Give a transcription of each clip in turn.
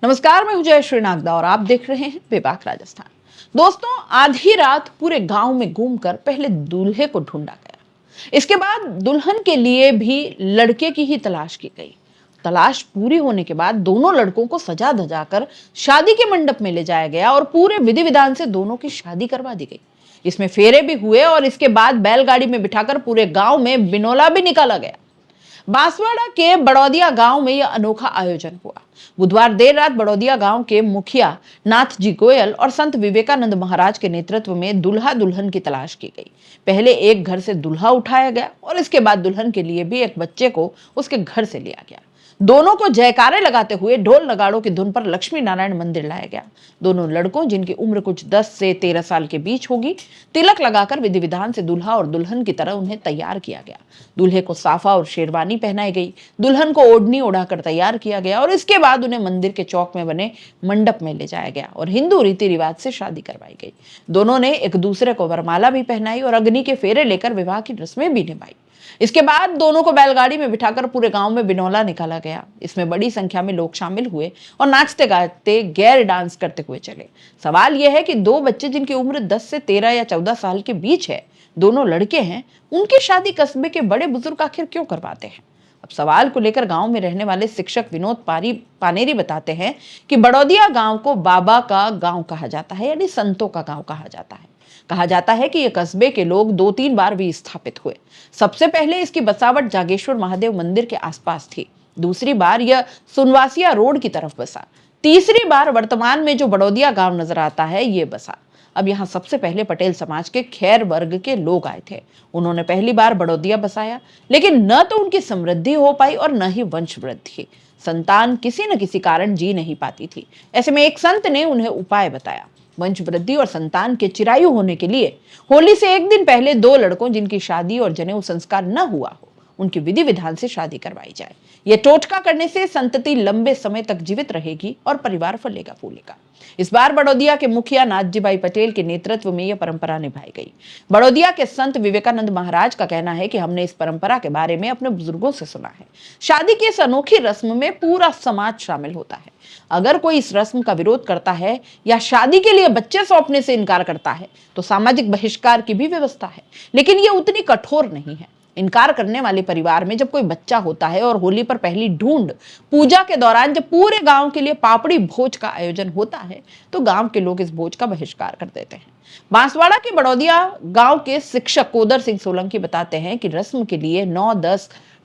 नमस्कार, मैं हूं जयश्री नागदा और आप देख रहे हैं बेबाक राजस्थान। दोस्तों, आधी रात पूरे गांव में घूमकर पहले दूल्हे को ढूंढा गया। इसके बाद दुल्हन के लिए भी लड़के की ही तलाश की गई। तलाश पूरी होने के बाद दोनों लड़कों को सजा धजा कर शादी के मंडप में ले जाया गया और पूरे विधि विधान से दोनों की शादी करवा दी गई। इसमें फेरे भी हुए और इसके बाद बैलगाड़ी में बिठाकर पूरे गांव में बिनौला भी निकाला गया। बांसवाड़ा के बड़ौदिया गांव में यह अनोखा आयोजन हुआ। बुधवार देर रात बड़ौदिया गांव के मुखिया नाथ जी गोयल और संत विवेकानंद महाराज के नेतृत्व में दूल्हा दुल्हन की तलाश की गई। पहले एक घर से दूल्हा उठाया गया और इसके बाद दुल्हन के लिए भी एक बच्चे को उसके घर से लिया गया। दोनों को जयकारे लगाते हुए ढोल नगाड़ों की धुन पर लक्ष्मी नारायण मंदिर लाया गया। दोनों लड़कों, जिनकी उम्र कुछ 10 से 13 साल के बीच होगी, तिलक लगाकर विधि विधान से दूल्हा और दुल्हन की तरह उन्हें तैयार किया गया। दूल्हे को साफा और शेरवानी पहनाई गई, दुल्हन को ओढ़नी ओढ़ाकर तैयार किया गया और इसके बाद उन्हें मंदिर के चौक में बने मंडप में ले जाया गया और हिंदू रीति रिवाज से शादी करवाई गई। दोनों ने एक दूसरे को वरमाला भी पहनाई और अग्नि के फेरे लेकर विवाह की रस्में भी निभाई। इसके बाद दोनों को बैलगाड़ी में बिठाकर पूरे गांव में बिनौला निकाला गया। इसमें बड़ी संख्या में लोग शामिल हुए और नाचते गाते गैर डांस करते हुए चले। सवाल यह है कि दो बच्चे जिनकी उम्र 10 से 13 या 14 साल के बीच है, दोनों लड़के हैं, उनकी शादी कस्बे के बड़े बुजुर्ग आखिर क्यों करवाते हैं? अब सवाल को लेकर गांव में रहने वाले शिक्षक विनोद पानेरी बताते हैं कि बड़ौदिया गांव को बाबा का गांव कहा जाता है, यानी संतों का गांव कहा जाता है। कहा जाता है कि यह कस्बे के लोग 2-3 बार भी स्थापित हुए। सबसे पहले इसकी बसावट जागेश्वर महादेव मंदिर के आसपास थी। दूसरी बार यह सुनवासिया रोड की तरफ बसा। तीसरी बार वर्तमान में जो बड़ौदिया गांव नजर आता है, ये बसा। अब यहाँ सबसे पहले पटेल समाज के खैर वर्ग के लोग आए थे। उन्होंने पहली बार बड़ौदिया बसाया, लेकिन न तो उनकी समृद्धि हो पाई और न ही वंश वृद्धि। संतान किसी न किसी कारण जी नहीं पाती थी। ऐसे में एक संत ने उन्हें उपाय बताया। वंश वृद्धि और संतान के चिरायु होने के लिए होली से एक दिन पहले दो लड़कों जिनकी शादी और जनेऊ संस्कार न हुआ हो, उनकी विधि विधान से शादी करवाई जाए। यह टोटका करने से संतति लंबे समय तक जीवित रहेगी और परिवार फलेगा फूलेगा। इस बार बड़ौदिया के मुखिया नाथजी भाई पटेल के नेतृत्व में यह परंपरा निभाई गई। बड़ौदिया के संत विवेकानंद महाराज का कहना है कि हमने इस परंपरा के बारे में अपने बुजुर्गों से सुना है। शादी की इस अनोखी रस्म में पूरा समाज शामिल होता है। अगर कोई इस रस्म का विरोध करता है या शादी के लिए बच्चे सौंपने से इनकार करता है तो सामाजिक बहिष्कार की भी व्यवस्था है, लेकिन यह उतनी कठोर नहीं है। इनकार करने वाले परिवार में जब कोई बच्चा होता है और होली पर पहली ढूंढ पूजा के दौरान जब पूरे गांव के लिए पापड़ी भोज का आयोजन होता है, तो गांव के लोग इस भोज का बहिष्कार कर देते हैं। बांसवाड़ा के बड़ौदिया गांव के शिक्षक कोदर सिंह सोलंकी बताते हैं कि रस्म के लिए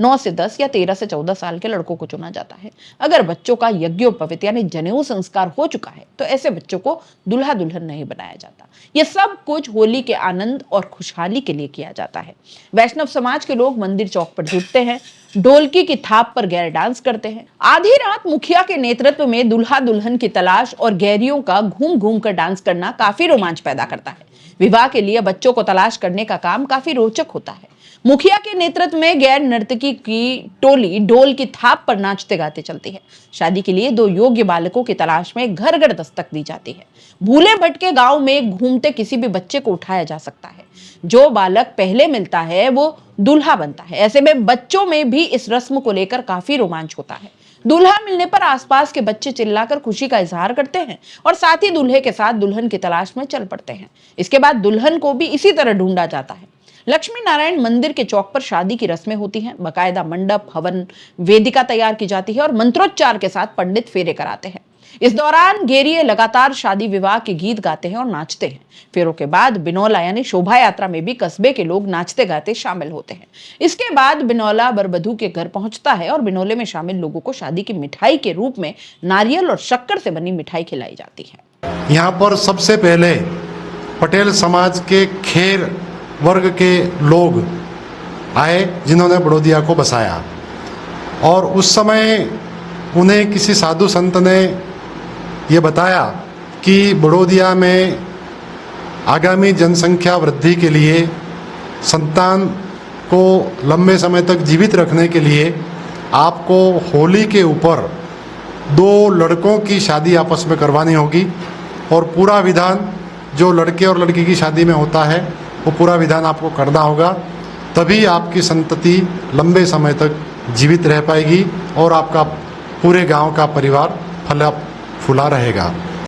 9 से 10 या 13 से 14 साल के लड़कों को चुना जाता है। अगर बच्चों का यज्ञोपवीत यानी जनेऊ संस्कार हो चुका है तो ऐसे बच्चों को दूल्हा दुल्हन नहीं बनाया जाता। यह सब कुछ होली के आनंद और खुशहाली के लिए किया जाता है। वैष्णव समाज के लोग मंदिर चौक पर जुटते हैं, ढोलकी की थाप पर गैर डांस करते हैं। आधी रात मुखिया के नेतृत्व में दूल्हा दुल्हन की तलाश और गैरियों का घूम घूम कर डांस करना काफी रोमांच पैदा करता है। विवाह के लिए बच्चों को तलाश करने का काम काफी रोचक होता है। मुखिया के नेतृत्व में गैर नर्तकी की टोली ढोल की थाप पर नाचते गाते चलती है। शादी के लिए 2 योग्य बालकों की तलाश में घर घर दस्तक दी जाती है। भूले भटके गांव में घूमते किसी भी बच्चे को उठाया जा सकता है। जो बालक पहले मिलता है वो दूल्हा बनता है। ऐसे में बच्चों में भी इस रस्म को लेकर काफी रोमांच होता है। दूल्हा मिलने पर आसपास के बच्चे चिल्लाकर खुशी का इजहार करते हैं और साथ ही दूल्हे के साथ दुल्हन की तलाश में चल पड़ते हैं। इसके बाद दुल्हन को भी इसी तरह ढूंढा जाता है। लक्ष्मी नारायण मंदिर के चौक पर शादी की रस्में होती हैं। बकायदा मंडप, हवन, वेदिका तैयार की जाती है और मंत्रोच्चार के साथ पंडित फेरे कराते हैं। इस दौरान गेरिये लगातार शादी विवाह के गीत गाते हैं और नाचते हैं। फेरों के बाद बिनौला यानी शोभा यात्रा में भी कस्बे के लोग नाचते गाते शामिल होते हैं। इसके बाद बिनौला बरबधू के घर पहुंचता है और बिनौले में शामिल लोगों को शादी की मिठाई के रूप में नारियल और शक्कर से बनी मिठाई खिलाई जाती है। यहाँ पर सबसे पहले पटेल समाज के खेर वर्ग के लोग आए जिन्होंने बड़ौदिया को बसाया, और उस समय उन्हें किसी साधु संत ने ये बताया कि बड़ौदिया में आगामी जनसंख्या वृद्धि के लिए, संतान को लंबे समय तक जीवित रखने के लिए आपको होली के ऊपर 2 लड़कों की शादी आपस में करवानी होगी और पूरा विधान जो लड़के और लड़की की शादी में होता है वो पूरा विधान आपको करना होगा। तभी आपकी संतति लंबे समय तक जीवित रह पाएगी और आपका पूरे गांव का परिवार फुला रहेगा।